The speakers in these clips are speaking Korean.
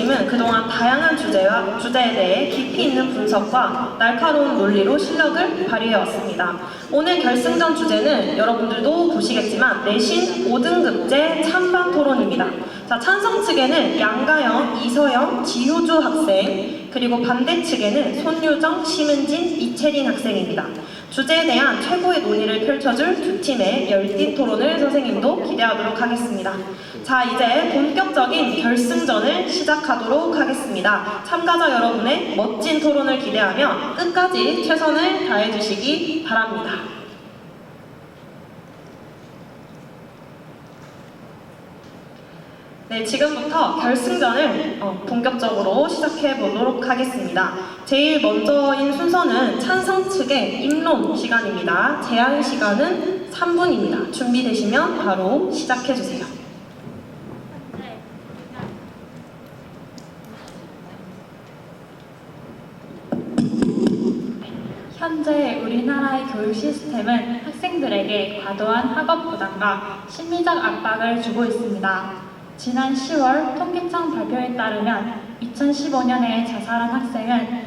중심은 그동안 다양한 주제에 대해 깊이 있는 분석과 날카로운 논리로 실력을 발휘해왔습니다. 오늘 결승전 주제는 여러분들도 보시겠지만 내신 5등급제 찬반 토론입니다. 자, 찬성 측에는 양가영, 이서영, 지효주 학생, 그리고 반대 측에는 손유정, 심은진, 이채린 학생입니다. 주제에 대한 최고의 논의를 펼쳐줄 두 팀의 열띤 토론을 선생님도 기대하도록 하겠습니다. 자, 이제 본격적인 결승전을 시작하도록 하겠습니다. 참가자 여러분의 멋진 토론을 기대하며 끝까지 최선을 다해주시기 바랍니다. 네, 지금부터 결승전을 본격적으로 시작해 보도록 하겠습니다. 제일 먼저인 순서는 찬성 측의 입론 시간입니다. 제한 시간은 3분입니다. 준비되시면 바로 시작해 주세요. 현재 우리나라의 교육 시스템은 학생들에게 과도한 학업 부담과 심리적 압박을 주고 있습니다. 지난 10월 통계청 발표에 따르면 2015년에 자살한 학생은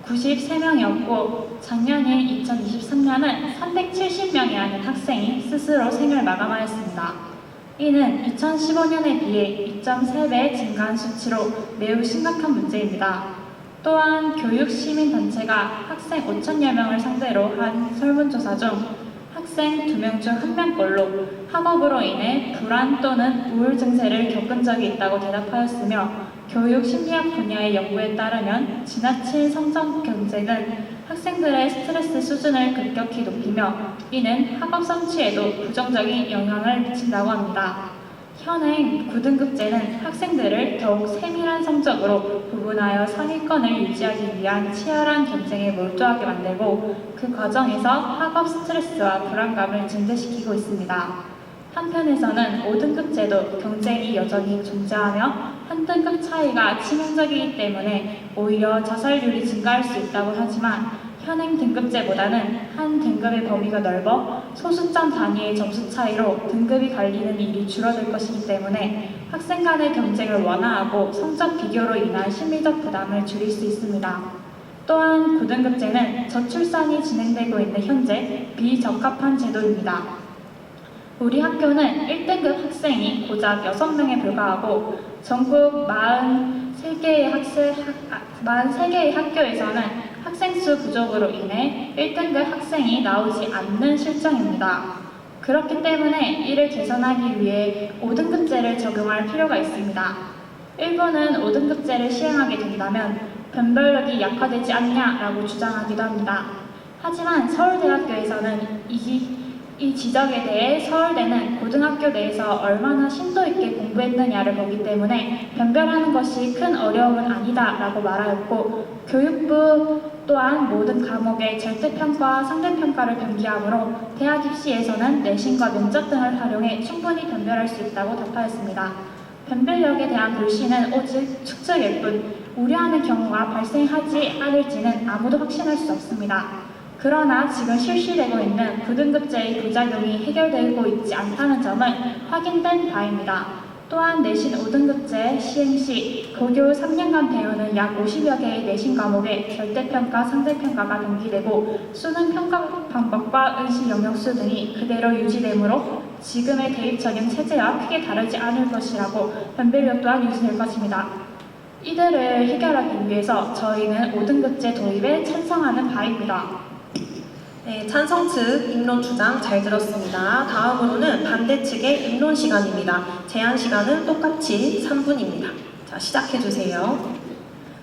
93명이었고 작년인 2023년은 370명이 아닌 학생이 스스로 생을 마감하였습니다. 이는 2015년에 비해 2.3배 증가한 수치로 매우 심각한 문제입니다. 또한 교육시민단체가 학생 5천여 명을 상대로 한 설문조사 중 학생 2명 중 1명꼴로 학업으로 인해 불안 또는 우울 증세를 겪은 적이 있다고 대답하였으며 교육 심리학 분야의 연구에 따르면 지나친 성적 경쟁은 학생들의 스트레스 수준을 급격히 높이며 이는 학업 성취에도 부정적인 영향을 미친다고 합니다. 현행 9등급제는 학생들을 더욱 세밀한 성적으로 구분하여 상위권을 유지하기 위한 치열한 경쟁에 몰두하게 만들고 그 과정에서 학업 스트레스와 불안감을 증대시키고 있습니다. 한편에서는 5등급제도 경쟁이 여전히 존재하며 한 등급 차이가 치명적이기 때문에 오히려 자살률이 증가할 수 있다고 하지만 현행 등급제보다는 한 등급의 범위가 넓어 소수점 단위의 점수 차이로 등급이 갈리는 일이 줄어들 것이기 때문에 학생 간의 경쟁을 완화하고 성적 비교로 인한 심리적 부담을 줄일 수 있습니다. 또한 9등급제는 저출산이 진행되고 있는 현재 비적합한 제도입니다. 우리 학교는 1등급 학생이 고작 6명에 불과하고 전국 43개의 학교에서는 학생수 부족으로 인해 1등급 학생이 나오지 않는 실정입니다. 그렇기 때문에 이를 개선하기 위해 5등급제를 적용할 필요가 있습니다. 일부는 5등급제를 시행하게 된다면 변별력이 약화되지 않냐라고 주장하기도 합니다. 하지만 서울대학교에서는 이 지적에 대해 서울대는 고등학교 내에서 얼마나 심도 있게 공부했느냐를 보기 때문에 변별하는 것이 큰 어려움은 아니다라고 말하였고 교육부 또한 모든 과목의 절대평가와 상대평가를 병기하므로 대학 입시에서는 내신과 면접 등을 활용해 충분히 변별할 수 있다고 답하였습니다. 변별력에 대한 불신은 오직 축적일 뿐 우려하는 경우가 발생하지 않을지는 아무도 확신할 수 없습니다. 그러나 지금 실시되고 있는 9등급제의 부작용이 해결되고 있지 않다는 점은 확인된 바입니다. 또한 내신 5등급제 시행 시 고교 3년간 배우는 약 50여 개의 내신 과목에 절대평가, 상대평가가 병기되고 수능 평가 방법과 응시 영역수 등이 그대로 유지되므로 지금의 대입 적용 체제와 크게 다르지 않을 것이라고 변별력 또한 유지될 것입니다. 이들을 해결하기 위해서 저희는 5등급제 도입에 찬성하는 바입니다. 네, 찬성 측 입론 주장 잘 들었습니다. 다음으로는 반대 측의 입론 시간입니다. 제한 시간은 똑같이 3분입니다. 자, 시작해 주세요.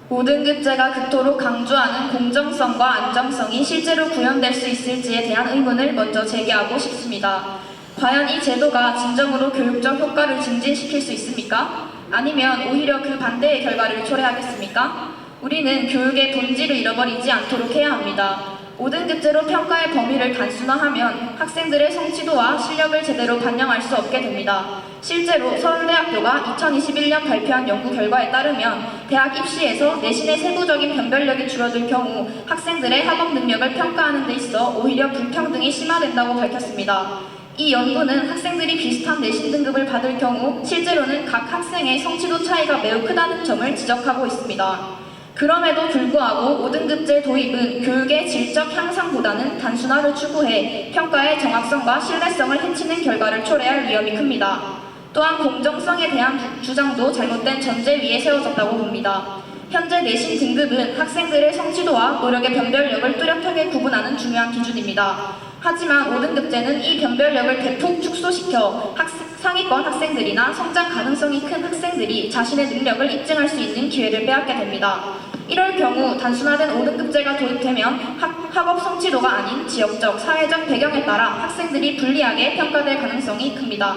5등급제가 그토록 강조하는 공정성과 안정성이 실제로 구현될 수 있을지에 대한 의문을 먼저 제기하고 싶습니다. 과연 이 제도가 진정으로 교육적 효과를 증진시킬 수 있습니까? 아니면 오히려 그 반대의 결과를 초래하겠습니까? 우리는 교육의 본질을 잃어버리지 않도록 해야 합니다. 5등급제로 평가의 범위를 단순화하면 학생들의 성취도와 실력을 제대로 반영할 수 없게 됩니다. 실제로 서울대학교가 2021년 발표한 연구 결과에 따르면 대학 입시에서 내신의 세부적인 변별력이 줄어들 경우 학생들의 학업 능력을 평가하는 데 있어 오히려 불평등이 심화된다고 밝혔습니다. 이 연구는 학생들이 비슷한 내신 등급을 받을 경우 실제로는 각 학생의 성취도 차이가 매우 크다는 점을 지적하고 있습니다. 그럼에도 불구하고 5등급제 도입은 교육의 질적 향상보다는 단순화를 추구해 평가의 정확성과 신뢰성을 해치는 결과를 초래할 위험이 큽니다. 또한 공정성에 대한 주장도 잘못된 전제 위에 세워졌다고 봅니다. 현재 내신 등급은 학생들의 성취도와 노력의 변별력을 뚜렷하게 구분하는 중요한 기준입니다. 하지만 5등급제는 이 변별력을 대폭 축소시켜 상위권 학생들이나 성장 가능성이 큰 학생들이 자신의 능력을 입증할 수 있는 기회를 빼앗게 됩니다. 이럴 경우 단순화된 5등급제가 도입되면 학업 성취도가 아닌 지역적, 사회적 배경에 따라 학생들이 불리하게 평가될 가능성이 큽니다.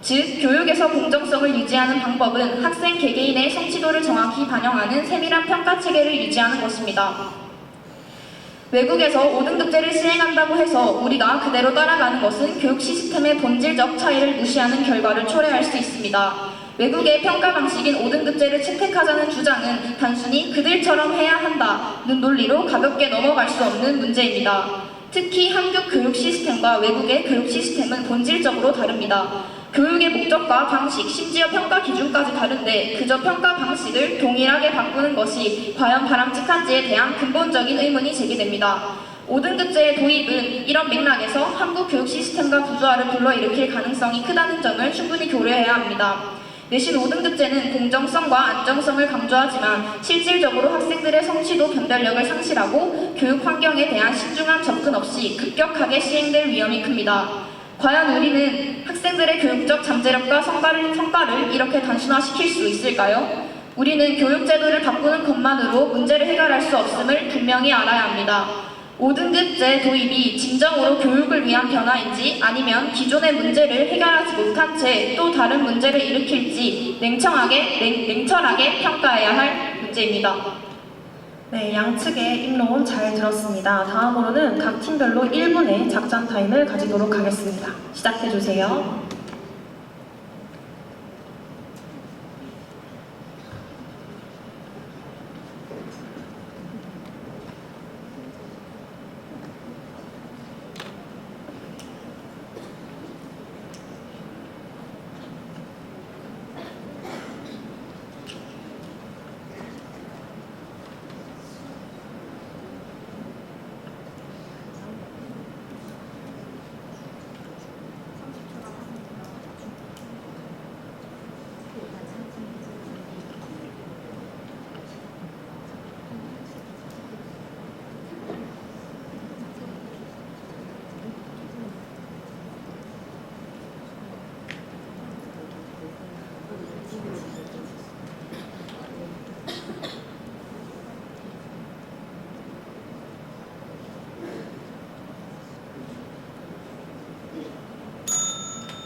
즉, 교육에서 공정성을 유지하는 방법은 학생 개개인의 성취도를 정확히 반영하는 세밀한 평가 체계를 유지하는 것입니다. 외국에서 5등급제를 시행한다고 해서 우리가 그대로 따라가는 것은 교육 시스템의 본질적 차이를 무시하는 결과를 초래할 수 있습니다. 외국의 평가 방식인 5등급제를 채택하자는 주장은 단순히 그들처럼 해야 한다는 논리로 가볍게 넘어갈 수 없는 문제입니다. 특히 한국 교육 시스템과 외국의 교육 시스템은 본질적으로 다릅니다. 교육의 목적과 방식, 심지어 평가 기준까지 다른데 그저 평가 방식을 동일하게 바꾸는 것이 과연 바람직한지에 대한 근본적인 의문이 제기됩니다. 5등급제의 도입은 이런 맥락에서 한국 교육 시스템과 부조화를 불러일으킬 가능성이 크다는 점을 충분히 고려해야 합니다. 내신 5등급제는 공정성과 안정성을 강조하지만 실질적으로 학생들의 성취도 변별력을 상실하고 교육 환경에 대한 신중한 접근 없이 급격하게 시행될 위험이 큽니다. 과연 우리는 학생들의 교육적 잠재력과 성과를 이렇게 단순화시킬 수 있을까요? 우리는 교육제도를 바꾸는 것만으로 문제를 해결할 수 없음을 분명히 알아야 합니다. 5등급제 도입이 진정으로 교육을 위한 변화인지 아니면 기존의 문제를 해결하지 못한 채 또 다른 문제를 일으킬지 냉철하게 평가해야 할 문제입니다. 네, 양측의 입론 잘 들었습니다. 다음으로는 각 팀별로 1분의 작전 타임을 가지도록 하겠습니다. 시작해주세요.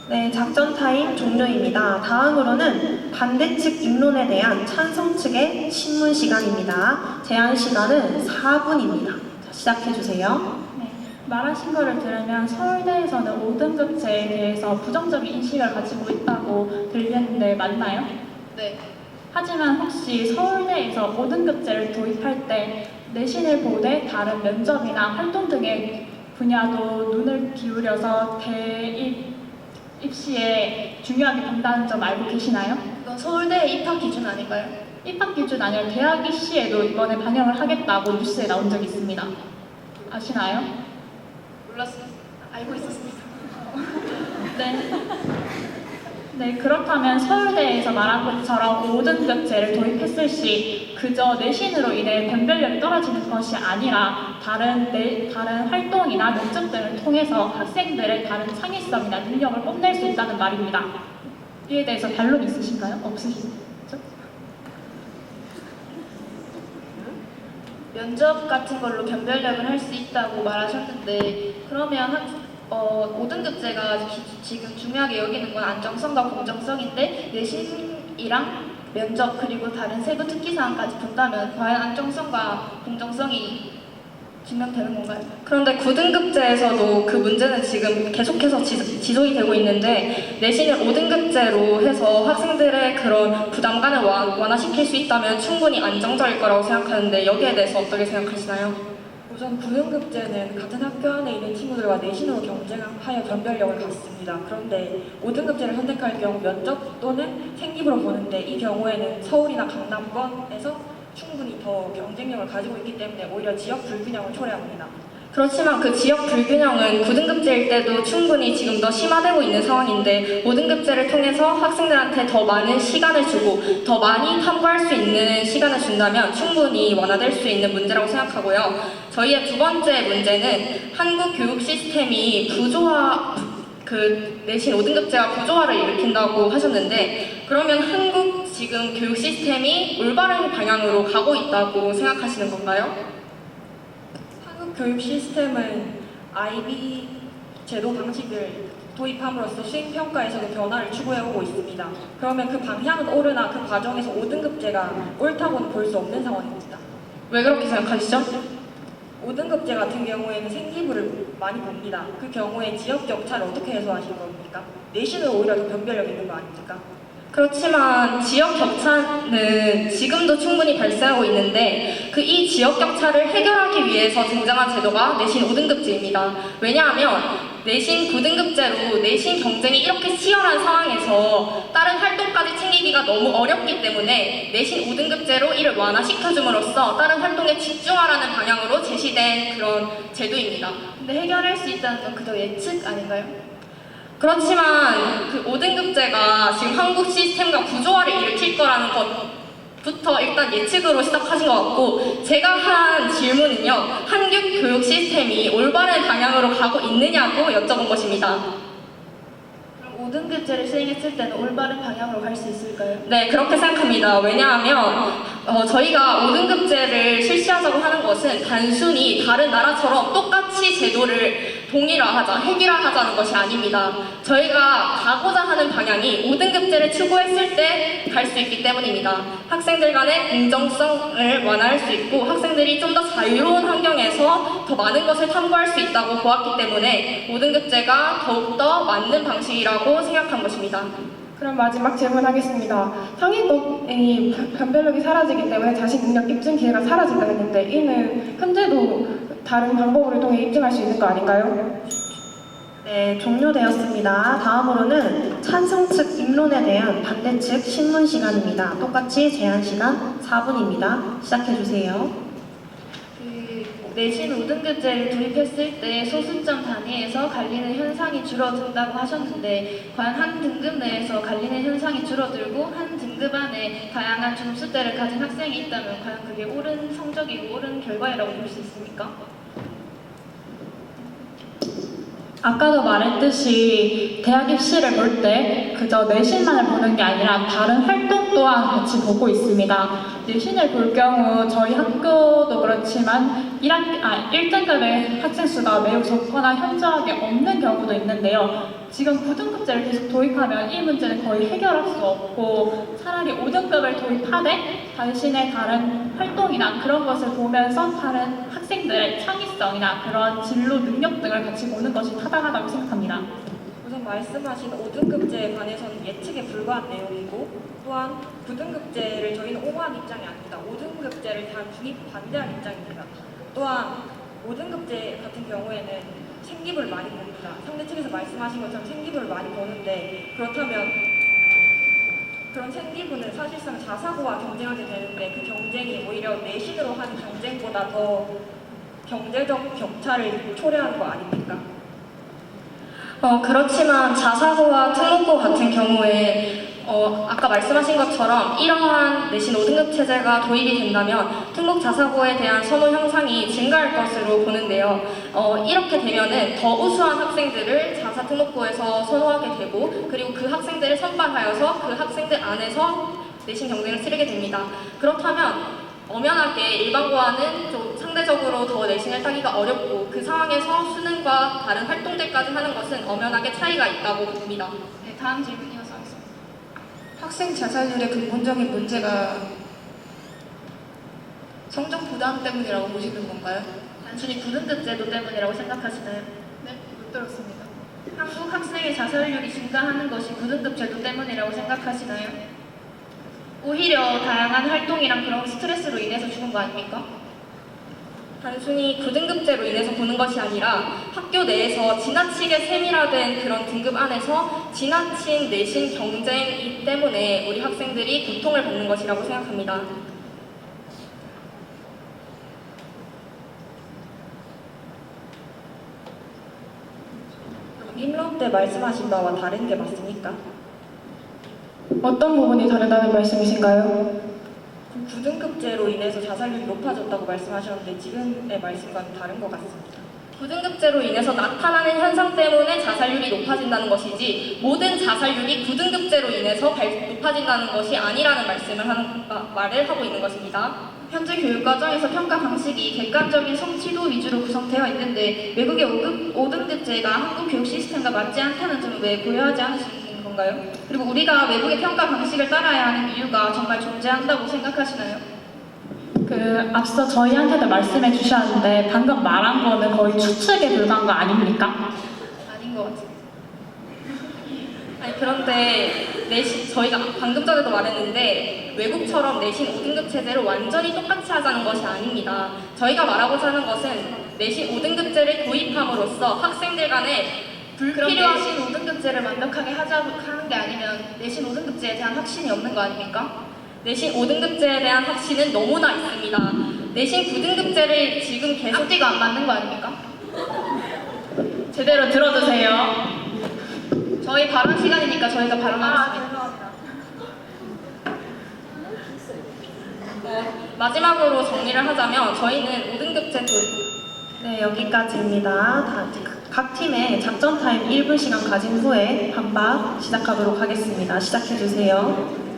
네, 작전 타임 종료입니다. 다음으로는 반대측 입론에 대한 찬성 측의 신문 시간입니다. 제한 시간은 4분입니다. 시작해주세요. 네, 말하신 거를 들으면 서울대에서는 5등급제에 대해서 부정적인 인식을 가지고 있다고 들리는데 맞나요? 네. 하지만 혹시 서울대에서 5등급제를 도입할 때 내신을 보되 다른 면접이나 활동 등의 분야도 눈을 기울여서 입시에 중요하게 본다는 점 알고 계시나요? 이건 서울대의 입학 기준 아닌가요? 입학 기준 아니라 대학 입시에도 이번에 반영을 하겠다고 뉴스에 나온 적이 있습니다. 아시나요? 몰랐습니다. 알고 있었습니다. 네. 네, 그렇다면 서울대에서 말한 것처럼 5등급제를 도입했을 시 그저 내신으로 인해 변별력이 떨어지는 것이 아니라 다른 활동이나 면접 등을 통해서 학생들의 다른 창의성이나 능력을 뽐낼 수 있다는 말입니다. 이에 대해서 반론 있으신가요? 없으시죠? 면접 같은 걸로 변별력을 할 수 있다고 말하셨는데 그러면 5등급제가 지금 중요하게 여기는 건 안정성과 공정성인데 내신이랑 면접 그리고 다른 세부 특기사항까지 본다면 과연 안정성과 공정성이 증명되는 건가요? 그런데 9등급제에서도 그 문제는 지금 계속해서 지속이 되고 있는데 내신을 5등급제로 해서 학생들의 그런 부담감을 완화시킬 수 있다면 충분히 안정적일 거라고 생각하는데 여기에 대해서 어떻게 생각하시나요? 우선 9등급제는 같은 학교 안에 있는 친구들과 내신으로 경쟁하여 변별력을 갖습니다. 그런데 5등급제를 선택할 경우 면접 또는 생기부로 보는데 이 경우에는 서울이나 강남권에서 충분히 더 경쟁력을 가지고 있기 때문에 오히려 지역 불균형을 초래합니다. 그렇지만 그 지역 불균형은 9등급제일 때도 충분히 지금 더 심화되고 있는 상황인데 5등급제를 통해서 학생들한테 더 많은 시간을 주고 더 많이 탐구할 수 있는 시간을 준다면 충분히 완화될 수 있는 문제라고 생각하고요. 저희의 두 번째 문제는 한국 교육 시스템이 내신 5등급제가 부조화를 일으킨다고 하셨는데 그러면 한국 지금 교육 시스템이 올바른 방향으로 가고 있다고 생각하시는 건가요? 한국 교육 시스템은 IB 제도 방식을 도입함으로써 수행평가에서도 변화를 추구해오고 있습니다. 그러면 그 방향은 옳으나 그 과정에서 5등급제가 옳다고는 볼 수 없는 상황입니다. 왜 그렇게 생각하시죠? 5등급제 같은 경우에는 생기부를 많이 봅니다. 그 경우에 지역 격차를 어떻게 해소하신 겁니까? 내신으로 오히려 더 변별력 있는 거 아닙니까? 그렇지만 지역 격차는 지금도 충분히 발생하고 있는데 이 지역 격차를 해결하기 위해서 등장한 제도가 내신 5등급제입니다. 왜냐하면 내신 9등급제로 내신 경쟁이 이렇게 치열한 상황에서 다른 활동까지 챙기기가 너무 어렵기 때문에 내신 5등급제로 이를 완화시켜줌으로써 다른 활동에 집중하라는 방향으로 제시된 그런 제도입니다. 근데 해결할 수 있다는 건 그저 예측 아닌가요? 그렇지만 그 5등급제가 지금 한국 시스템과 구조화를 일으킬 거라는 것부터 일단 예측으로 시작하신 것 같고 제가 한 질문은요. 한국 교육 시스템이 올바른 방향으로 가고 있느냐고 여쭤본 것입니다. 그럼 5등급제를 시행했을 때는 올바른 방향으로 갈 수 있을까요? 네, 그렇게 생각합니다. 왜냐하면 저희가 5등급제를 실시하자고 하는 것은 단순히 다른 나라처럼 똑같이 제도를 동일화하자, 획일화하자는 것이 아닙니다. 저희가 가고자 하는 방향이 5등급제를 추구했을 때 갈 수 있기 때문입니다. 학생들 간의 공정성을 완화할 수 있고 학생들이 좀 더 자유로운 환경에서 더 많은 것을 탐구할 수 있다고 보았기 때문에 5등급제가 더욱더 맞는 방식이라고 생각한 것입니다. 그럼 마지막 질문하겠습니다. 상위권이 변별력이 사라지기 때문에 자신 능력 입증 기회가 사라진다 했는데 이는 현재도 다른 방법을 통해 입증할 수 있는 거 아닌가요? 네, 종료되었습니다. 다음으로는 찬성 측 입론에 대한 반대 측 신문 시간입니다. 똑같이 제한 시간 4분입니다. 시작해주세요. 내신 5등급제를 도입했을 때 소수점 단위에서 갈리는 현상이 줄어든다고 하셨는데 과연 한 등급 내에서 갈리는 현상이 줄어들고 한 등급 안에 다양한 점수대를 가진 학생이 있다면 과연 그게 옳은 성적이고 옳은 결과라고 볼 수 있습니까? 아까도 말했듯이 대학 입시를 볼 때 그저 내신만을 보는 게 아니라 다른 활동 또한 같이 보고 있습니다. 내신을 볼 경우 저희 학교도 그렇지만 1등급의 학생 수가 매우 적거나 현저하게 없는 경우도 있는데요. 지금 9등급제를 계속 도입하면 이 문제는 거의 해결할 수 없고 차라리 5등급을 도입하되 자신의 다른 활동이나 그런 것을 보면서 다른 학생들의 창의성이나 그런 진로 능력 등을 같이 보는 것이 타당하다고 생각합니다. 우선 말씀하신 5등급제에 관해서는 예측에 불과한 내용이고 또한 9등급제를 저희는 옹호한 입장이 아닙니다. 5등급제를 단순히 반대한 입장입니다. 또한 5등급제 같은 경우에는 생기부를 많이 봅니다. 상대 측에서 말씀하신 것처럼 생기부를 많이 보는데 그렇다면 그런 생기부는 사실상 자사고와 경쟁하게 되는데 그 경쟁이 오히려 내신으로 하는 경쟁보다 더 경제적 격차를 초래하는 거 아닙니까? 그렇지만 자사고와 특목고 같은 경우에 아까 말씀하신 것처럼 이러한 내신 5등급 체제가 도입이 된다면 특목 자사고에 대한 선호 형상이 증가할 것으로 보는데요. 이렇게 되면은 더 우수한 학생들을 자사 특목고에서 선호하게 되고 그리고 그 학생들을 선발하여서 그 학생들 안에서 내신 경쟁을 치르게 됩니다. 그렇다면 엄연하게 일반고와는 좀 상대적으로 더 내신을 따기가 어렵고 그 상황에서 수능과 다른 활동들까지 하는 것은 엄연하게 차이가 있다고 봅니다. 네, 다음 질문 이어서 하겠습니다. 학생 자살률의 근본적인 문제가 성적 부담 때문이라고 보시는 건가요? 단순히 9등급제도 때문이라고 생각하시나요? 네, 못 들었습니다. 한국 학생의 자살률이 증가하는 것이 9등급제도 때문이라고 생각하시나요? 오히려 다양한 활동이랑 그런 스트레스로 인해서 죽은 거 아닙니까? 단순히 9등급제로 인해서 보는 것이 아니라 학교 내에서 지나치게 세밀화된 그런 등급 안에서 지나친 내신 경쟁이기 때문에 우리 학생들이 고통을 받는 것이라고 생각합니다. 임론 때 말씀하신 바와 다른 게 맞습니까? 어떤 부분이 다르다는 말씀이신가요? 9등급제로 인해서 자살률이 높아졌다고 말씀하셨는데 지금의 말씀과는 다른 것 같습니다. 9등급제로 인해서 나타나는 현상 때문에 자살률이 높아진다는 것이지 모든 자살률이 9등급제로 인해서 높아진다는 것이 아니라는 말을 하고 있는 것입니다. 현재 교육과정에서 평가 방식이 객관적인 성취도 위주로 구성되어 있는데 외국의 5등급제가 한국 교육 시스템과 맞지 않다는 점을 왜 고려하지 않으시는 건가요? 그리고 우리가 외국의 평가 방식을 따라야 하는 이유가 정말 존재한다고 생각하시나요? 앞서 저희한테도 말씀해 주셨는데 방금 말한 거는 거의 추측에 불과한 거 아닙니까? 아닌 것 같아요. 아니 그런데 저희가 방금 전에도 말했는데 외국처럼 내신 5등급 체제를 완전히 똑같이 하자는 것이 아닙니다. 저희가 말하고자 하는 것은 내신 5등급제를 도입함으로써 학생들 간에 그럼 불필요한 내신 5등급제를 완벽하게 하자고 하는 게 아니면 내신 5등급제에 대한 확신이 없는 거 아닙니까? 내신 5등급제에 대한 확신은 너무나 있습니다. 내신 9등급제를 지금 계속 앞뒤가 안 맞는 거 아닙니까? 제대로 들어주세요. 저희 발언 시간이니까 저희가 발언하겠습니다. 마지막으로 정리를 하자면 저희는 5등급제 네, 여기까지입니다. 각 팀의 작전 타임 1분 시간 가진 후에 반박 시작하도록 하겠습니다. 시작해주세요.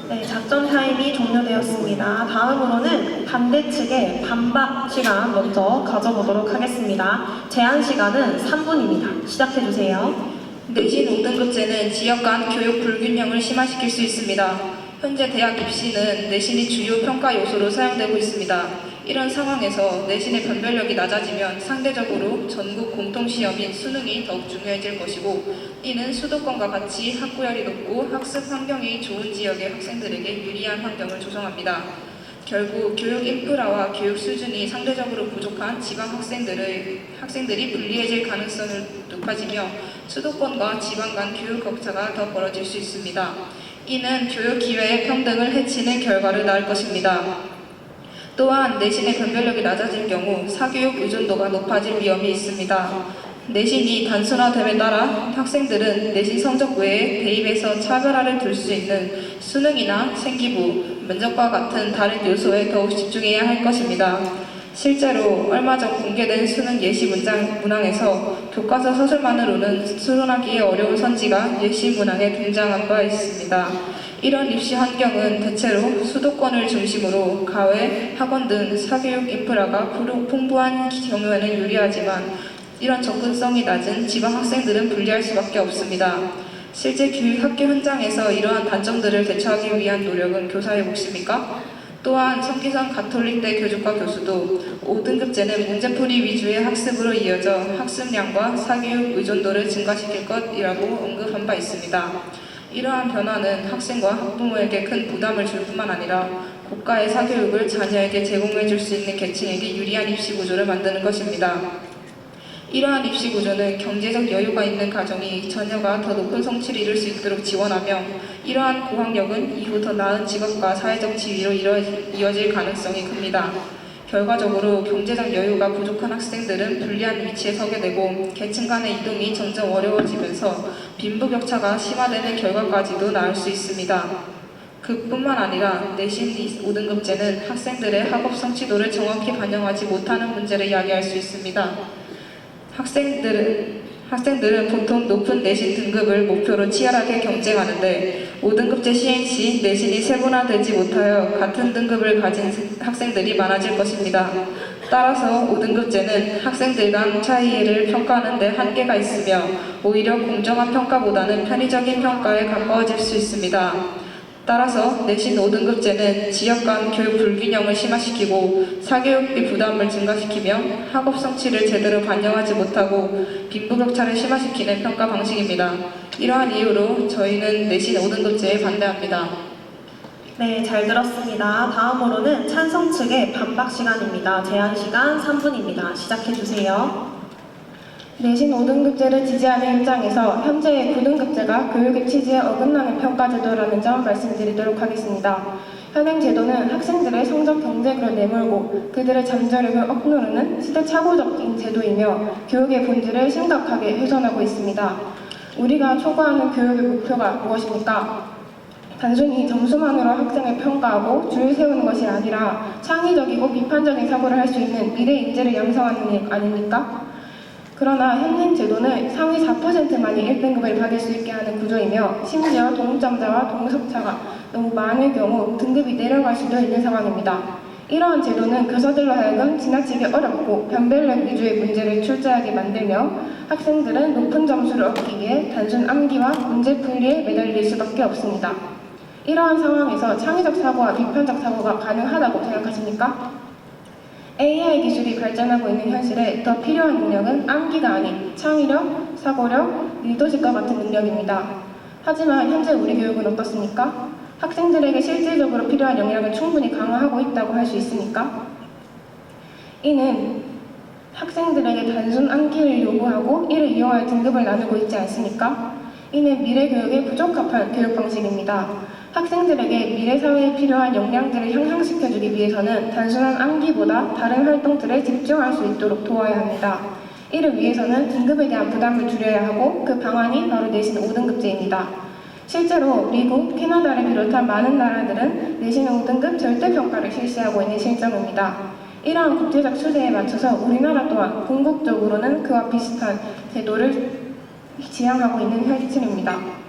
네, 작전 타임이 종료되었습니다. 다음으로는 반대 측의 반박 시간 먼저 가져보도록 하겠습니다. 제한 시간은 3분입니다. 시작해주세요. 내신 5등급제는 지역 간 교육 불균형을 심화시킬 수 있습니다. 현재 대학 입시는 내신이 주요 평가 요소로 사용되고 있습니다. 이런 상황에서 내신의 변별력이 낮아지면 상대적으로 전국 공통시험인 수능이 더욱 중요해질 것이고, 이는 수도권과 같이 학구열이 높고 학습 환경이 좋은 지역의 학생들에게 유리한 환경을 조성합니다. 결국 교육 인프라와 교육 수준이 상대적으로 부족한 지방 학생들이 불리해질 가능성이 높아지며 수도권과 지방 간 교육 격차가 더 벌어질 수 있습니다. 이는 교육 기회의 평등을 해치는 결과를 낳을 것입니다. 또한 내신의 변별력이 낮아질 경우 사교육 의존도가 높아질 위험이 있습니다. 내신이 단순화됨에 따라 학생들은 내신 성적 외에 대입에서 차별화를 둘 수 있는 수능이나 생기부, 면접과 같은 다른 요소에 더욱 집중해야 할 것입니다. 실제로 얼마 전 공개된 수능 예시 문항에서 교과서 서술만으로는 수론하기에 어려운 선지가 예시 문항에 등장한 바 있습니다. 이런 입시 환경은 대체로 수도권을 중심으로 가외, 학원 등 사교육 인프라가 풍부한 경우에는 유리하지만 이런 접근성이 낮은 지방 학생들은 불리할 수밖에 없습니다. 실제 학교 현장에서 이러한 단점들을 대처하기 위한 노력은 것의 몫입니까? 또한 성기선 가톨릭대 교주과 교수도 5등급제는 문제풀이 위주의 학습으로 이어져 학습량과 사교육 의존도를 증가시킬 것이라고 언급한 바 있습니다. 이러한 변화는 학생과 학부모에게 큰 부담을 줄 뿐만 아니라 고가의 사교육을 자녀에게 제공해 줄 수 있는 계층에게 유리한 입시 구조를 만드는 것입니다. 이러한 입시 구조는 경제적 여유가 있는 가정이 자녀가 더 높은 성취를 이룰 수 있도록 지원하며 이러한 고학력은 이후 더 나은 직업과 사회적 지위로 이어질 가능성이 큽니다. 결과적으로 경제적 여유가 부족한 학생들은 불리한 위치에 서게 되고 계층 간의 이동이 점점 어려워지면서 빈부격차가 심화되는 결과까지도 낳을 수 있습니다. 그뿐만 아니라 내신 5등급제는 학생들의 학업 성취도를 정확히 반영하지 못하는 문제를 야기할 수 있습니다. 학생들은 보통 높은 내신 등급을 목표로 치열하게 경쟁하는데 5등급제 시행 시 내신이 세분화되지 못하여 같은 등급을 가진 학생들이 많아질 것입니다. 따라서 5등급제는 학생들 간 차이를 평가하는 데 한계가 있으며 오히려 공정한 평가보다는 편의적인 평가에 가까워질 수 있습니다. 따라서 내신 5등급제는 지역 간 교육 불균형을 심화시키고 사교육비 부담을 증가시키며 학업 성취를 제대로 반영하지 못하고 빈부격차를 심화시키는 평가 방식입니다. 이러한 이유로 저희는 내신 5등급제에 반대합니다. 네, 잘 들었습니다. 다음으로는 찬성 측의 반박 시간입니다. 제한 시간 3분입니다. 시작해 주세요. 내신 5등급제를 지지하는 입장에서 현재의 9등급제가 교육의 취지에 어긋나는 평가제도라는 점 말씀드리도록 하겠습니다. 현행 제도는 학생들의 성적 경쟁으로 내몰고 그들의 잠재력을 억누르는 시대착오적인 제도이며 교육의 본질을 심각하게 훼손하고 있습니다. 우리가 초구하는 교육의 목표가 무엇입니까? 단순히 점수만으로 학생을 평가하고 줄을 세우는 것이 아니라 창의적이고 비판적인 사고를 할 수 있는 미래 인재를 양성하는 일 아닙니까? 그러나 현행 제도는 상위 4%만이 1등급을 받을 수 있게 하는 구조이며 심지어 동점자와 동석차가 너무 많을 경우 등급이 내려갈 수도 있는 상황입니다. 이러한 제도는 교사들로 하여금 지나치게 어렵고 변별력 위주의 문제를 출제하게 만들며 학생들은 높은 점수를 얻기 위해 단순 암기와 문제풀이에 매달릴 수밖에 없습니다. 이러한 상황에서 창의적 사고와 비판적 사고가 가능하다고 생각하십니까? AI 기술이 발전하고 있는 현실에 더 필요한 능력은 암기가 아닌 창의력, 사고력, 리더십과 같은 능력입니다. 하지만 현재 우리 교육은 어떻습니까? 학생들에게 실질적으로 필요한 역량을 충분히 강화하고 있다고 할 수 있습니까? 이는 학생들에게 단순 암기를 요구하고 이를 이용할 등급을 나누고 있지 않습니까? 이는 미래 교육에 부적합한 교육 방식입니다. 학생들에게 미래 사회에 필요한 역량들을 향상시켜주기 위해서는 단순한 암기보다 다른 활동들에 집중할 수 있도록 도와야 합니다. 이를 위해서는 등급에 대한 부담을 줄여야 하고 그 방안이 바로 내신 5등급제입니다. 실제로 미국, 캐나다를 비롯한 많은 나라들은 내신 5등급 절대평가를 실시하고 있는 실정입니다. 이러한 국제적 추세에 맞춰서 우리나라 또한 궁극적으로는 그와 비슷한 제도를 지향하고 있는 현실입니다.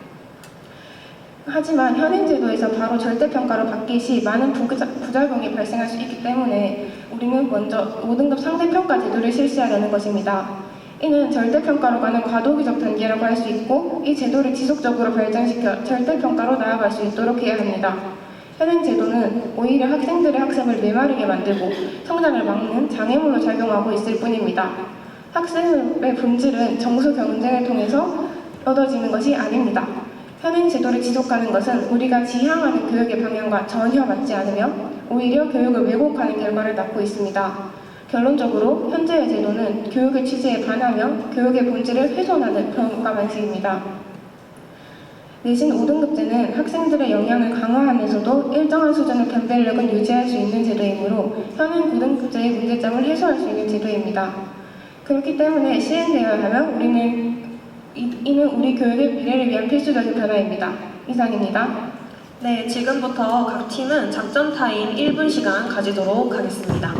하지만 현행 제도에서 바로 절대평가로 바뀔 시 많은 부작용이 발생할 수 있기 때문에 우리는 먼저 5등급 상대평가 제도를 실시하려는 것입니다. 이는 절대평가로 가는 과도기적 단계라고 할 수 있고 이 제도를 지속적으로 발전시켜 절대평가로 나아갈 수 있도록 해야 합니다. 현행 제도는 오히려 학생들의 학습을 메마르게 만들고 성장을 막는 장애물로 작용하고 있을 뿐입니다. 학생의 본질은 정수 경쟁을 통해서 얻어지는 것이 아닙니다. 현행 제도를 지속하는 것은 우리가 지향하는 교육의 방향과 전혀 맞지 않으며 오히려 교육을 왜곡하는 결과를 낳고 있습니다. 결론적으로 현재의 제도는 교육의 취지에 반하며 교육의 본질을 훼손하는 평가 방식입니다. 내신 5등급제는 학생들의 역량을 강화하면서도 일정한 수준의 변별력은 유지할 수 있는 제도이므로 현행 9등급제의 문제점을 해소할 수 있는 제도입니다. 그렇기 때문에 시행되어야 하며 이는 우리 교육의 미래를 위한 필수적인 변화입니다. 이상입니다. 네, 지금부터 각 팀은 작전 타임 1분 시간 가지도록 하겠습니다.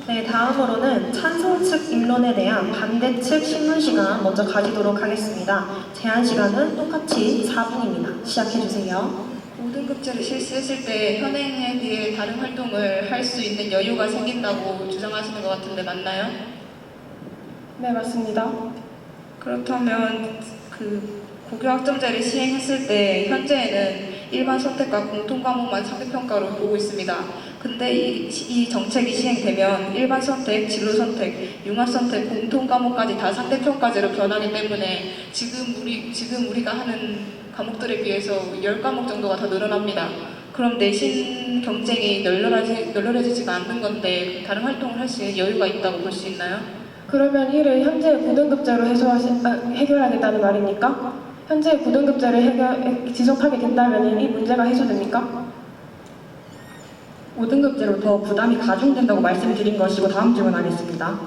네, 다음으로는 찬성 측 입론에 대한 반대 측 신문 시간 먼저 가지도록 하겠습니다. 제한 시간은 똑같이 4분입니다. 시작해주세요. 5등급제를 실시했을 때 현행에 비해 다른 활동을 할 수 있는 여유가 생긴다고 주장하시는 것 같은데 맞나요? 네, 맞습니다. 그렇다면 그 고교학점제를 시행했을 때 현재에는 일반 선택과 공통 과목만 상대평가로 보고 있습니다. 근데 이 정책이 시행되면 일반 선택, 진로 선택, 융합 선택, 공통 과목까지 다 상대평가제로 변하기 때문에 지금 우리가 하는 과목들에 비해서 10과목 정도가 더 늘어납니다. 그럼 내신 경쟁이 널널해지지가 않는 건데 다른 활동을 할 수 있는 여유가 있다고 볼 수 있나요? 그러면 이를 현재 9등급제로 해결하겠다는 말입니까? 현재 9등급제를 지속하게 된다면 이 문제가 해소됩니까? 5등급제로 더 부담이 가중된다고 말씀드린 것이고 다음 질문하겠습니다.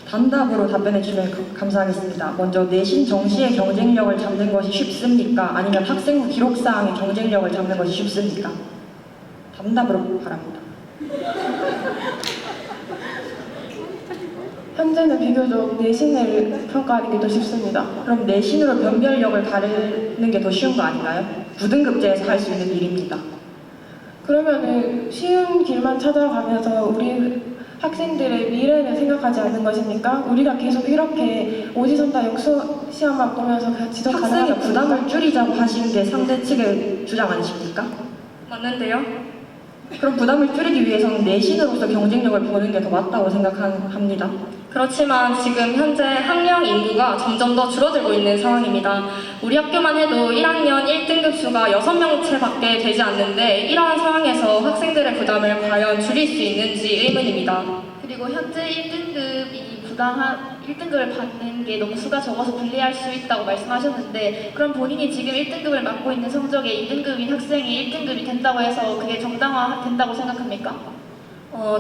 단답으로 답변해 주시면 감사하겠습니다. 먼저 내신 정시의 경쟁력을 잡는 것이 쉽습니까? 아니면 학생부 기록사항의 경쟁력을 잡는 것이 쉽습니까? 단답으로 바랍니다. 현재는 비교적 내신을 평가하는 게 더 쉽습니다. 그럼 내신으로 변별력을 가르는 게 더 쉬운 거 아닌가요? 9등급제에서 할 수 있는 일입니다. 그러면은 쉬운 길만 찾아가면서 우리 학생들의 미래를 생각하지 않는 것입니까? 우리가 계속 이렇게 오지선다 역수 시험만 보면서 그냥 지속 학생의 가능하다 부담을 줄이자고 하신 게 상대 측의 주장 아니십니까? 맞는데요? 그럼 부담을 줄이기 위해서는 내신으로서 경쟁력을 보는 게 더 맞다고 생각합니다. 그렇지만 지금 현재 학령 인구가 점점 더 줄어들고 있는 상황입니다. 우리 학교만 해도 1학년 1등급 수가 6명째밖에 되지 않는데 이러한 상황에서 학생들의 부담을 과연 줄일 수 있는지 의문입니다. 그리고 현재 1등급이 부당한 1등급을 받는 게 너무 수가 적어서 불리할 수 있다고 말씀하셨는데 그럼 본인이 지금 1등급을 맡고 있는 성적에 2등급인 학생이 1등급이 된다고 해서 그게 정당화된다고 생각합니까?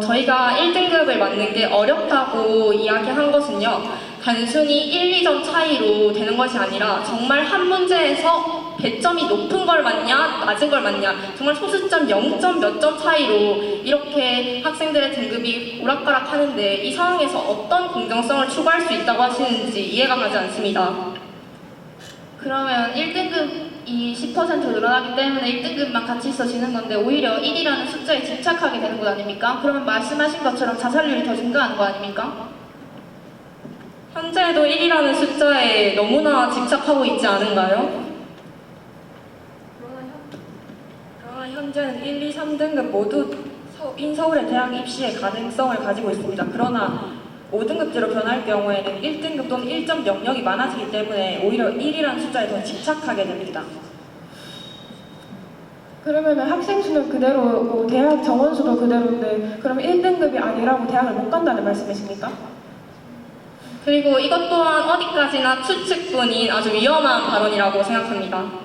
저희가 1등급을 맞는 게 어렵다고 이야기한 것은요. 단순히 1, 2점 차이로 되는 것이 아니라 정말 한 문제에서 배점이 높은 걸 맞냐, 낮은 걸 맞냐 정말 소수점 0점 몇 점 차이로 이렇게 학생들의 등급이 오락가락 하는데 이 상황에서 어떤 공정성을 추구할 수 있다고 하시는지 이해가 가지 않습니다. 그러면 1등급이 10% 늘어나기 때문에 1등급만 같이 있어지는 건데 오히려 1이라는 숫자에 집착하게 되는 것 아닙니까? 그러면 말씀하신 것처럼 자살률이 더 증가하는 거 아닙니까? 현재도 1이라는 숫자에 너무나 집착하고 있지 않은가요? 그러나 현재는 1, 2, 3등급 모두 인서울의 대학 입시의 가능성을 가지고 있습니다. 그러나 5등급제로 변할 경우에는 1등급 또는 1.00이 많아지기 때문에 오히려 1이라는 숫자에 더 집착하게 됩니다. 그러면은 학생 수는 그대로고 대학 정원 수도 그대로인데 그러면 1등급이 아니라고 대학을 못 간다는 말씀이십니까? 그리고 이것 또한 어디까지나 추측뿐인 아주 위험한 발언이라고 생각합니다.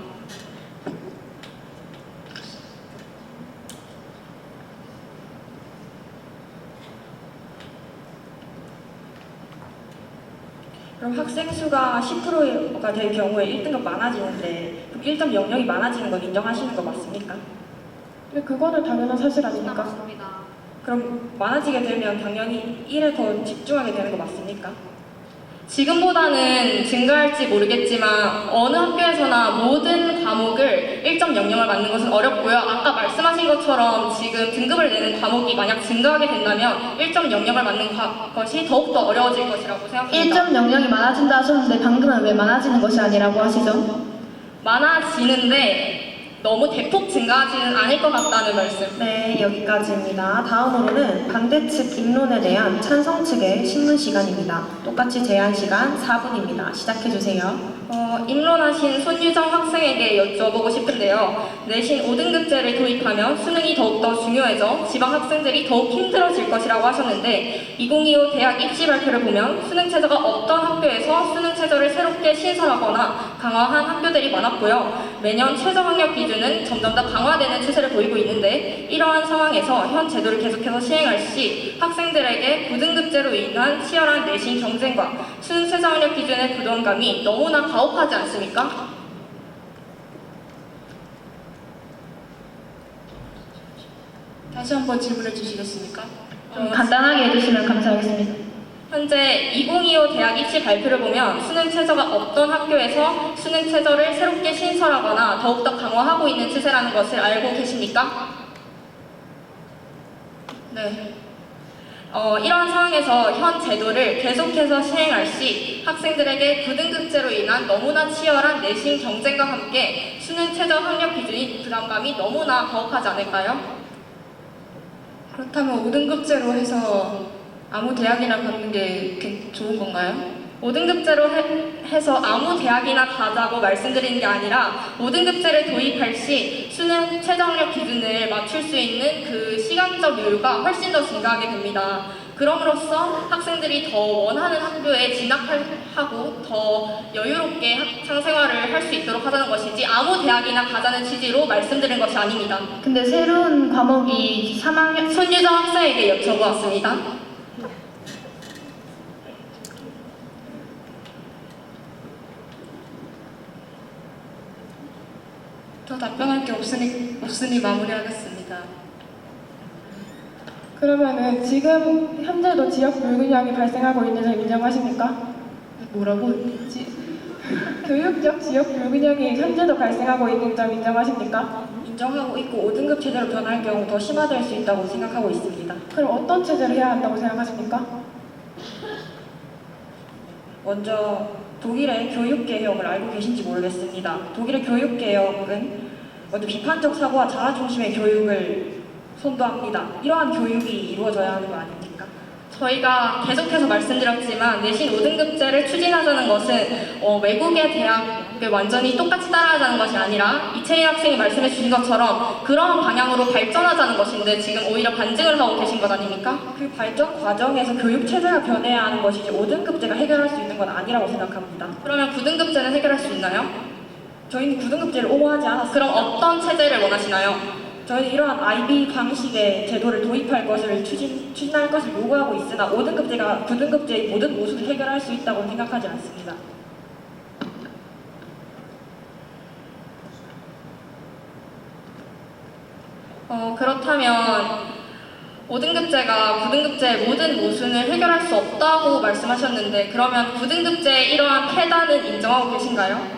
그럼 학생 수가 10%가 될 경우에 1등급 많아지는데 그럼 1.00이 많아지는 건 인정하시는 거 맞습니까? 근데 그거는 당연한 사실 아닙니까? 그럼 많아지게 되면 당연히 1에 더 집중하게 되는 거 맞습니까? 지금보다는 증가할지 모르겠지만 어느 학교에서나 모든 과목을 1.00을 맞는 것은 어렵고요. 아까 말씀하신 것처럼 지금 등급을 내는 과목이 만약 증가하게 된다면 1.00을 맞는 것이 더욱더 어려워질 것이라고 생각합니다. 1.00이 많아진다 하셨는데 방금은 왜 많아지는 것이 아니라고 하시죠? 많아지는데 너무 대폭 증가하지는 않을 것 같다는 말씀. 네, 여기까지입니다. 다음으로는 반대 측 입론에 대한 찬성 측의 신문 시간입니다. 똑같이 제한 시간 4분입니다. 시작해주세요. 입론하신 손유정 학생에게 여쭤보고 싶은데요. 내신 5등급제를 도입하면 수능이 더욱더 중요해져 지방 학생들이 더욱 힘들어질 것이라고 하셨는데 2025 대학 입시 발표를 보면 수능 최저가 없던 학교에서 수능 최저를 새롭게 신설하거나 강화한 학교들이 많았고요. 매년 최저 학력 기준은 점점 더 강화되는 추세를 보이고 있는데 이러한 상황에서 현 제도를 계속해서 시행할 시 학생들에게 9등급제로 인한 치열한 내신 경쟁과 수능 최저 학력 기준의 부담감이 너무나 가혹하지 않습니까? 다시 한번 질문해 주시겠습니까? 좀 간단하게 해주시면 감사하겠습니다. 현재 2025 대학 입시 발표를 보면 수능 최저가 없던 학교에서 수능 최저를 새롭게 신설하거나 더욱더 강화하고 있는 추세라는 것을 알고 계십니까? 네. 이러한 상황에서 현 제도를 계속해서 시행할 시 학생들에게 9등급제로 인한 너무나 치열한 내신 경쟁과 함께 수능 최저 학력 기준인 부담감이 너무나 가혹하지 않을까요? 그렇다면 5등급제로 해서 아무 대학이나 가는 게 좋은 건가요? 5등급제로 해서 아무 대학이나 가자고 말씀드리는 게 아니라 5등급제를 도입할 시 수능 최저학력 기준을 맞출 수 있는 그 시간적 여유가 훨씬 더 증가하게 됩니다. 그럼으로써 학생들이 더 원하는 학교에 진학하고 더 여유롭게 학창 생활을 할 수 있도록 하자는 것이지 아무 대학이나 가자는 취지로 말씀드린 것이 아닙니다. 근데 새로운 과목이 3학년 손유정 학생에게 여쭤보았습니다. 더 답변할 게 없으니 마무리하겠습니다. 그러면은 지금 현재도 지역 불균형이 발생하고 있는 점 인정하십니까? 뭐라고? 교육적 지역 불균형이 현재도 발생하고 있는 점 인정하십니까? 인정하고 있고 5등급 체제로 변할 경우 더 심화될 수 있다고 생각하고 있습니다. 그럼 어떤 체제를 해야 한다고 생각하십니까? 먼저 독일의 교육개혁을 알고 계신지 모르겠습니다. 독일의 교육개혁은 먼저 비판적 사고와 자아 중심의 교육을 선도합니다. 이러한 교육이 이루어져야 하는 거 아닙니까? 저희가 계속해서 말씀드렸지만 내신 5등급제를 추진하자는 것은 외국의 대학을 완전히 똑같이 따라하자는 것이 아니라 이채희 학생이 말씀해 주신 것처럼 그러한 방향으로 발전하자는 것인데 지금 오히려 반증을 하고 계신 것 아닙니까? 그 발전 과정에서 교육 체제가 변해야 하는 것이지 5등급제가 해결할 수 있는 건 아니라고 생각합니다. 그러면 9등급제는 해결할 수 있나요? 저희는 9등급제를 옹호하지 않았습니다. 그럼 어떤 체제를 원하시나요? 저희는 이러한 IB 방식의 제도를 도입할 것을 추진할 것을 요구하고 있으나 5등급제가 9등급제의 모든 모순을 해결할 수 있다고 생각하지 않습니다. 그렇다면 5등급제가 9등급제의 모든 모순을 해결할 수 없다고 말씀하셨는데 그러면 9등급제의 이러한 폐단은 인정하고 계신가요?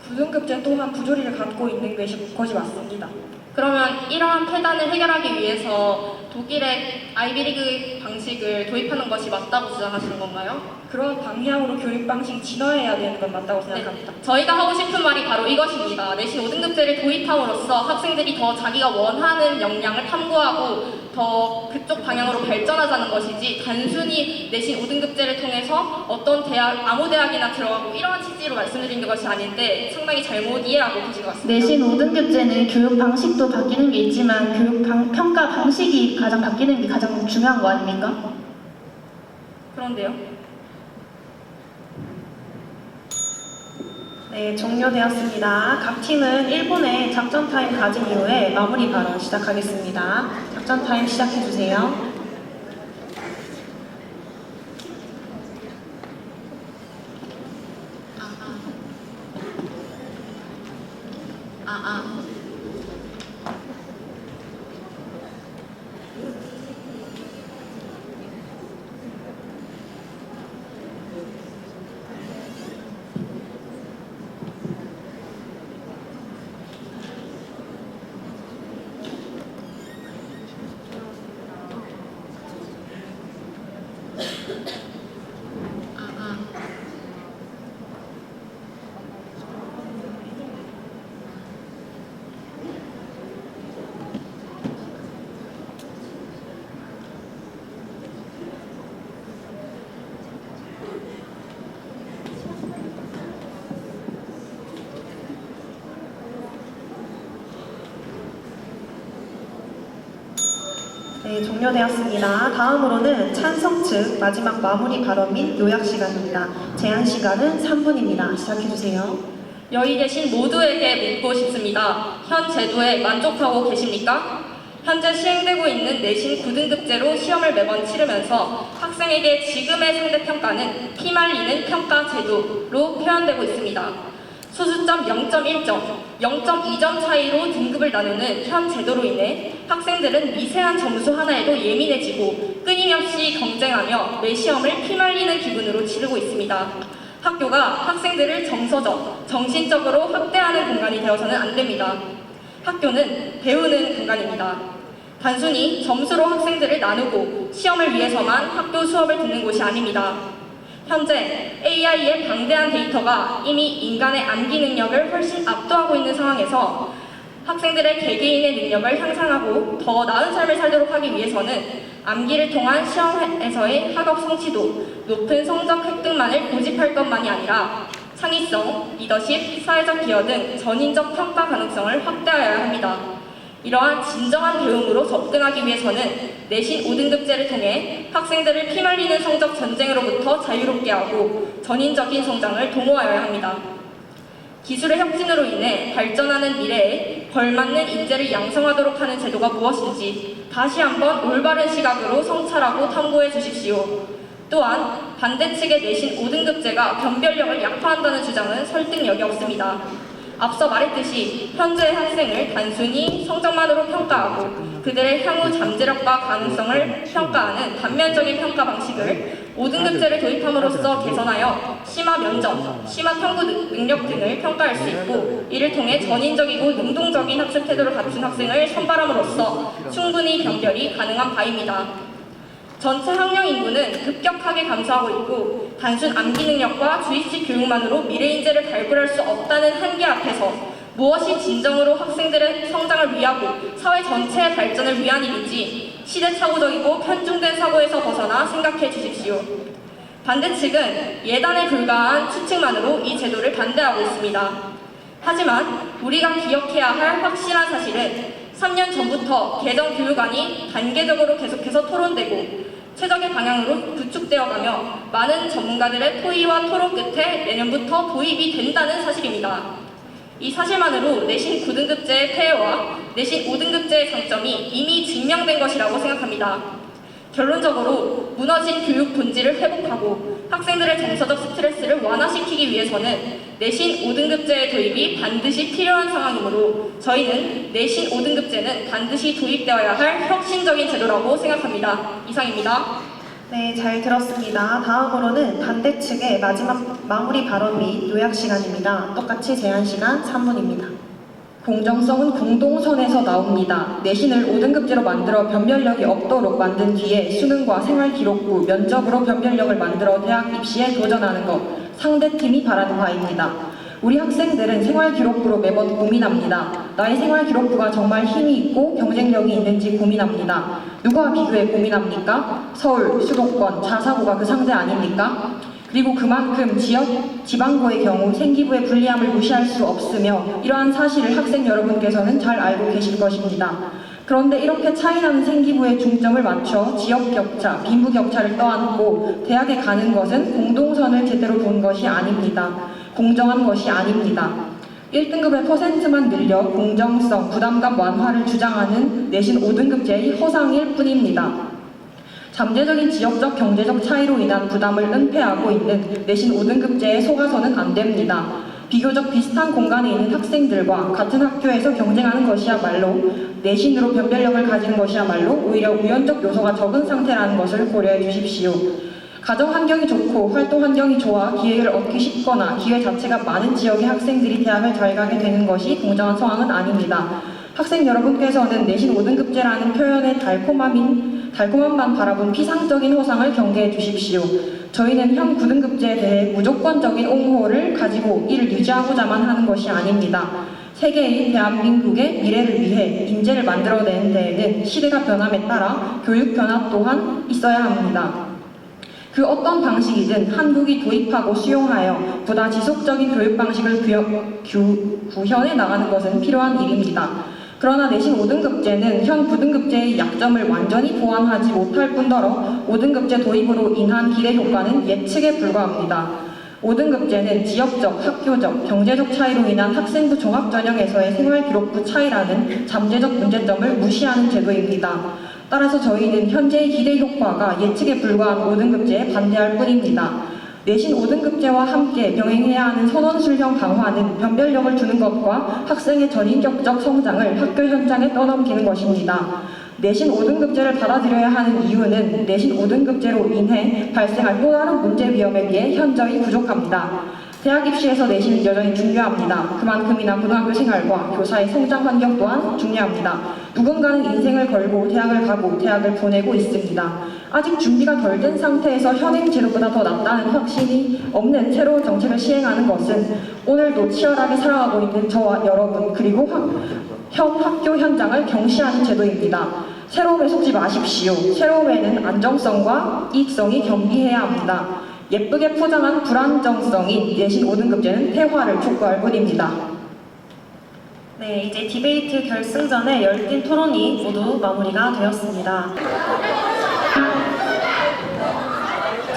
9등급제 또한 부조리를 갖고 있는 것이 맞습니다. 그러면 이러한 폐단을 해결하기 위해서 독일의 아이비리그 방식을 도입하는 것이 맞다고 주장하시는 건가요? 그런 방향으로 교육 방식 진화해야 되는 건 맞다고 생각합니다. 저희가 하고 싶은 말이 바로 이것입니다. 내신 5등급제를 도입함으로써 학생들이 더 자기가 원하는 역량을 탐구하고 더 그쪽 방향으로 발전하자는 것이지 단순히 내신 5등급제를 통해서 어떤 대학, 아무 대학이나 들어가고 이러한 취지로 말씀드린 것이 아닌데 상당히 잘못 이해하고 계신 것 같습니다. 내신 5등급제는 교육 방식도 바뀌는 게 있지만 평가 방식이 가장 바뀌는 게 가장 중요한 거 아닙니까? 그런데요. 네, 종료되었습니다. 각 팀은 1분의 작전 타임 가진 이후에 마무리 발언 시작하겠습니다. 작전 타임 시작해주세요. 네, 종료되었습니다. 다음으로는 찬성 측 마지막 마무리 발언 및 요약 시간입니다. 제한 시간은 3분입니다. 시작해주세요. 여기 계신 모두에게 묻고 싶습니다. 현 제도에 만족하고 계십니까? 현재 시행되고 있는 내신 9등급제로 시험을 매번 치르면서 학생에게 지금의 상대평가는 피말리는 평가 제도로 표현되고 있습니다. 소수점 0.1점, 0.2점 차이로 등급을 나누는 현 제도로 인해 학생들은 미세한 점수 하나에도 예민해지고 끊임없이 경쟁하며 매 시험을 피말리는 기분으로 치르고 있습니다. 학교가 학생들을 정서적, 정신적으로 학대하는 공간이 되어서는 안 됩니다. 학교는 배우는 공간입니다. 단순히 점수로 학생들을 나누고 시험을 위해서만 학교 수업을 듣는 곳이 아닙니다. 현재 AI의 방대한 데이터가 이미 인간의 암기 능력을 훨씬 압도하고 있는 상황에서 학생들의 개개인의 능력을 향상하고 더 나은 삶을 살도록 하기 위해서는 암기를 통한 시험에서의 학업 성취도, 높은 성적 획득만을 고집할 것만이 아니라 창의성, 리더십, 사회적 기여 등 전인적 평가 가능성을 확대하여야 합니다. 이러한 진정한 배움으로 접근하기 위해서는 내신 5등급제를 통해 학생들을 피말리는 성적 전쟁으로부터 자유롭게 하고 전인적인 성장을 도모하여야 합니다. 기술의 혁신으로 인해 발전하는 미래에 걸맞는 인재를 양성하도록 하는 제도가 무엇인지 다시 한번 올바른 시각으로 성찰하고 탐구해 주십시오. 또한 반대 측의 내신 5등급제가 변별력을 약화한다는 주장은 설득력이 없습니다. 앞서 말했듯이 현재의 학생을 단순히 성적만으로 평가하고 그들의 향후 잠재력과 가능성을 평가하는 단면적인 평가 방식을 5등급제를 도입함으로써 개선하여 심화 면접, 심화 탐구 능력 등을 평가할 수 있고 이를 통해 전인적이고 능동적인 학습 태도를 갖춘 학생을 선발함으로써 충분히 변별이 가능한 바입니다. 전체 학령 인구는 급격하게 감소하고 있고 단순 암기 능력과 주입식 교육만으로 미래 인재를 발굴할 수 없다는 한계 앞에서 무엇이 진정으로 학생들의 성장을 위하고 사회 전체의 발전을 위한 일인지 시대착오적이고 편중된 사고에서 벗어나 생각해 주십시오. 반대 측은 예단에 불과한 추측만으로 이 제도를 반대하고 있습니다. 하지만 우리가 기억해야 할 확실한 사실은 3년 전부터 개정교육안이 단계적으로 계속해서 토론되고 최적의 방향으로 구축되어가며 많은 전문가들의 토의와 토론 끝에 내년부터 도입이 된다는 사실입니다. 이 사실만으로 내신 9등급제의 폐해와 내신 5등급제의 장점이 이미 증명된 것이라고 생각합니다. 결론적으로 무너진 교육 본질을 회복하고 학생들의 정서적 스트레스를 완화시키기 위해서는 내신 5등급제의 도입이 반드시 필요한 상황이므로 저희는 내신 5등급제는 반드시 도입되어야 할 혁신적인 제도라고 생각합니다. 이상입니다. 네, 잘 들었습니다. 다음으로는 반대 측의 마지막 마무리 발언 및 요약 시간입니다. 똑같이 제한 시간 3분입니다. 공정성은 공동선에서 나옵니다. 내신을 5등급제로 만들어 변별력이 없도록 만든 뒤에 수능과 생활기록부, 면접으로 변별력을 만들어 대학 입시에 도전하는 것, 상대팀이 바라는 바입니다. 우리 학생들은 생활기록부로 매번 고민합니다. 나의 생활기록부가 정말 힘이 있고 경쟁력이 있는지 고민합니다. 누구와 비교해 고민합니까? 서울, 수도권, 자사고가 그 상대 아닙니까? 그리고 그만큼 지방고의 경우 생기부의 불리함을 무시할 수 없으며 이러한 사실을 학생 여러분께서는 잘 알고 계실 것입니다. 그런데 이렇게 차이나는 생기부의 중점을 맞춰 지역격차, 빈부격차를 떠안고 대학에 가는 것은 공동선을 제대로 본 것이 아닙니다. 공정한 것이 아닙니다. 1등급의 퍼센트만 늘려 공정성, 부담감 완화를 주장하는 내신 5등급제의 허상일 뿐입니다. 잠재적인 지역적 경제적 차이로 인한 부담을 은폐하고 있는 내신 5등급제에 속아서는 안 됩니다. 비교적 비슷한 공간에 있는 학생들과 같은 학교에서 경쟁하는 것이야말로 내신으로 변별력을 가지는 것이야말로 오히려 우연적 요소가 적은 상태라는 것을 고려해 주십시오. 가정 환경이 좋고 활동 환경이 좋아 기회를 얻기 쉽거나 기회 자체가 많은 지역의 학생들이 대학을 잘 가게 되는 것이 공정한 상황은 아닙니다. 학생 여러분께서는 내신 5등급제라는 표현의 달콤함만 바라본 피상적인 허상을 경계해 주십시오. 저희는 현 9등급제에 대해 무조건적인 옹호를 가지고 이를 유지하고자만 하는 것이 아닙니다. 세계인 대한민국의 미래를 위해 인재를 만들어내는 데에는 시대가 변함에 따라 교육 변화 또한 있어야 합니다. 그 어떤 방식이든 한국이 도입하고 수용하여 보다 지속적인 교육 방식을 구현해 나가는 것은 필요한 일입니다. 그러나 내신 5등급제는 현 9등급제의 약점을 완전히 보완하지 못할 뿐더러 5등급제 도입으로 인한 기대 효과는 예측에 불과합니다. 5등급제는 지역적, 학교적, 경제적 차이로 인한 학생부 종합전형에서의 생활기록부 차이라는 잠재적 문제점을 무시하는 제도입니다. 따라서 저희는 현재의 기대 효과가 예측에 불과한 5등급제에 반대할 뿐입니다. 내신 5등급제와 함께 병행해야 하는 선원술형 강화는 변별력을 두는 것과 학생의 전인격적 성장을 학교 현장에 떠넘기는 것입니다. 내신 5등급제를 받아들여야 하는 이유는 내신 5등급제로 인해 발생할 또 다른 문제 위험에 비해 현저히 부족합니다. 대학 입시에서 내신은 여전히 중요합니다. 그만큼이나 고등학교 생활과 교사의 성장 환경 또한 중요합니다. 누군가는 인생을 걸고 대학을 가고 대학을 보내고 있습니다. 아직 준비가 덜 된 상태에서 현행 제도보다 더 낫다는 확신이 없는 새로운 정책을 시행하는 것은 오늘도 치열하게 살아가고 있는 저와 여러분 그리고 현 학교 현장을 경시하는 제도입니다. 새로움에 속지 마십시오. 새로움에는 안정성과 이익성이 겸비해야 합니다. 예쁘게 포장한 불안정성인 내신 5등급제는 폐화를 촉구할 뿐입니다. 네, 이제 디베이트 결승전의 열띤 토론이 모두 마무리가 되었습니다.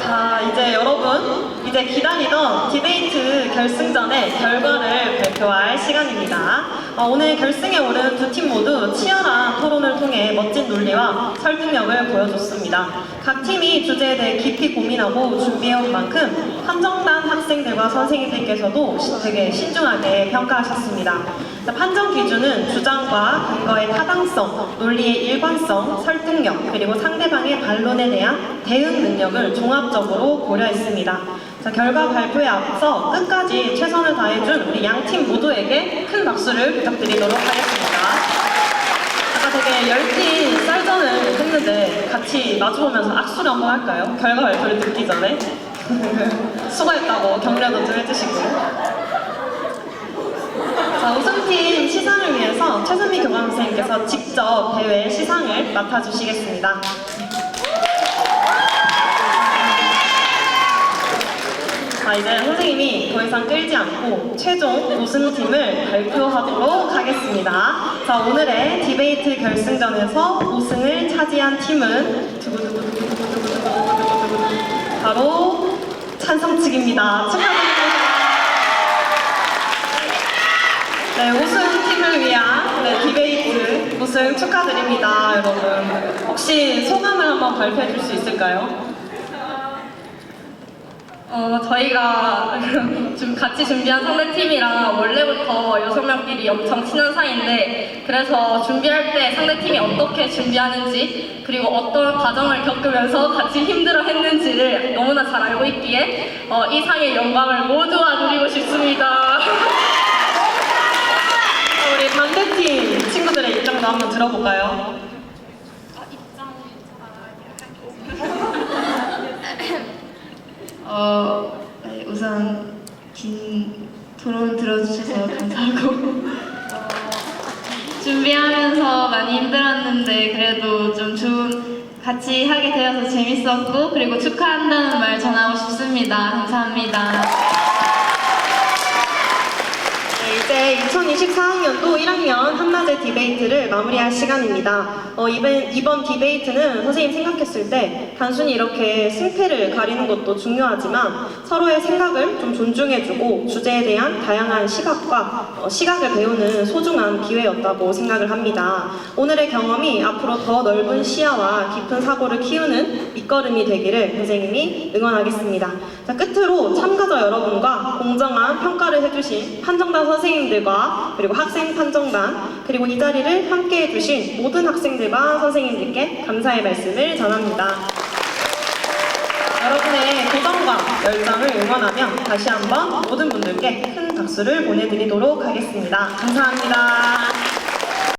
자, 이제 여러분, 이제 기다리던 디베이트 결승전의 결과를 발표할 시간입니다. 오늘 결승에 오른 두 팀 모두 치열한 토론을 통해 멋진 논리와 설득력을 보여줬습니다. 각 팀이 주제에 대해 깊이 고민하고 준비해온 만큼 판정단 학생들과 선생님들께서도 되게 신중하게 평가하셨습니다. 판정 기준은 주장과 근거의 타당성, 논리의 일관성, 설득력, 그리고 상대방의 반론에 대한 대응 능력을 종합적으로 고려했습니다. 자, 결과 발표에 앞서 끝까지 최선을 다해준 우리 양 팀 모두에게 큰 박수를 부탁드리도록 하겠습니다. 아까 되게 열띤 쌀전을 했는데 같이 마주보면서 악수를 한번 할까요? 결과 발표를 듣기 전에. 수고했다고 격려도 좀 해주시고. 자, 우승팀 시상을 위해서 최선미 교감 선생님께서 직접 대회 시상을 맡아주시겠습니다. 자, 이제 선생님이 더 이상 끌지 않고 최종 우승팀을 발표하도록 하겠습니다. 자, 오늘의 디베이트 결승전에서 우승을 차지한 팀은 바로 찬성측입니다. 축하드립니다. 네, 우승팀을 위한 디베이트 우승 축하드립니다, 여러분. 혹시 소감을 한번 발표해 줄 수 있을까요? 저희가 좀 같이 준비한 상대팀이랑 원래부터 6명끼리 엄청 친한 사이인데 그래서 준비할 때 상대팀이 어떻게 준비하는지 그리고 어떤 과정을 겪으면서 같이 힘들어 했는지를 너무나 잘 알고 있기에 이 상의 영광을 모두가 누리고 싶습니다. 우리 반대팀 친구들의 입장도 한번 들어볼까요? 네, 우선 긴 토론 들어주셔서 감사하고 준비하면서 많이 힘들었는데 그래도 좀 같이 하게 되어서 재밌었고 그리고 축하한다는 말 전하고 싶습니다. 감사합니다. 이제 2024학년도 1학년 한낮의 디베이트를 마무리할 시간입니다. 이번 디베이트는 선생님 생각했을 때 단순히 이렇게 승패를 가리는 것도 중요하지만 서로의 생각을 좀 존중해주고 주제에 대한 다양한 시각을 배우는 소중한 기회였다고 생각을 합니다. 오늘의 경험이 앞으로 더 넓은 시야와 깊은 사고를 키우는 밑거름이 되기를 선생님이 응원하겠습니다. 자, 끝으로 참가자 여러분과 공정한 평가를 해주신 판정단 선생님들과 그리고 학생 판정단 그리고 이 자리를 함께 해주신 모든 학생들과 선생님들께 감사의 말씀을 전합니다. 여러분의 도전과 열정을 응원하며 다시 한번 모든 분들께 큰 박수를 보내드리도록 하겠습니다. 감사합니다.